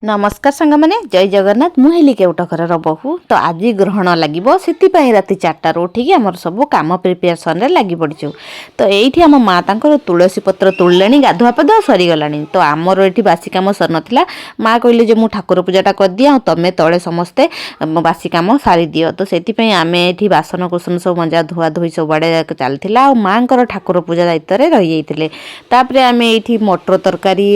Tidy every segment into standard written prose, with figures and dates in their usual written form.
नमस्कार सांग मैंने जय जगन्नाथ मुहेली केउटकर बहु तो आज ग्रहण लगे से राति 4टार उठिकी आम सब कम प्रिपेरेसन लगी पड़चु। तो ये आम माँ तर तुलसी पत्र तोड़े गाधुआ पाधुआ सरीगला। तो आमर ये बासी कम सर नाला माँ कहले जो मुझे ठाकुर पूजाटा कर दिया तुम तले समस्ते बासी कम सारी दियो। तो से आम ये बासन कुसन सब मजा धुआ धुई सब आड़े चलता माँ ठाकुर पूजा दायित्व रही जाते। आम ये मटर तरकारी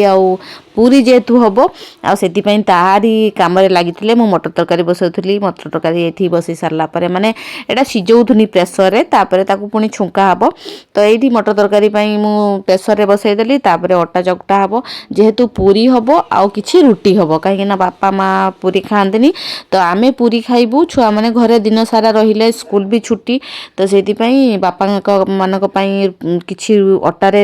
पूरी जेहेतु हम आपाई तारी कम लगी मु मटर तरकारी बसौली। मटर तरकारी ये बसई सारापर माने यहाँ सीझौनी प्रेसर पुणी छुंका हम। तो ये मटर तरकारी मु प्रेसर बसईदेली अटा चकटा हम जेहेतु पूरी हम आउ कि रुटी हम कहीं बापा माँ पूरी खाआंती। तो आम पूरी खाइबू छुआ मैंने घरे दिन सारा रहिले स्कूल भी छुट्टी। तो से बापा मानक कि अटार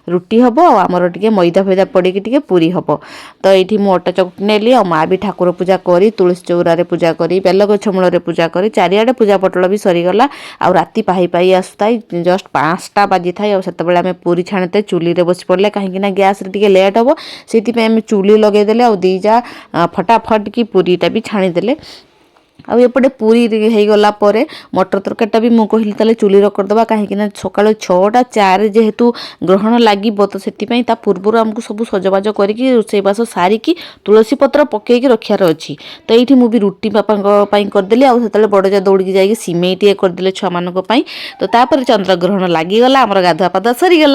रुटी हम आमर टे मैदा फैदा पड़ी टे पूरी हम। तो ये मुझे अटा चकटी नेली आ माँ भी ठाकुर पूजा करी तुलसी चौरारे पूजा करी बेल गछ मूल पूजा करी चारिआडे पूजा पटल भी सरीगला। आउ राति पाही पाही आसुता जस्ट 5टा बाजी थाए से आम पूरी छाणीते चुली रे बसी पड़े कहीं गैस रे लेट हम से आम चुली लगेदेले आ दीजा फटाफट की पूरीटा भी छाणीदेले। आउ एपटे पूरी हो गला मटर तरकारीटा भी मुझे कहली ताले चुली करदे कहीं सका 6टा 4 जेहेतु ग्रहण लगे। तो से पूर्व आमको सब सजबाज करके रोसईबास सारिकी तुलसी पत्र पकईकी रखार अच्छी। तो ये मुझे रुटी बापा करदेली आते बड़जा दौड़ी जाकि सिमेई टे करदे छुआ मानी। तो चंद्रग्रहण लगिगला आमर गाधुआ पाधुआ सरीगला।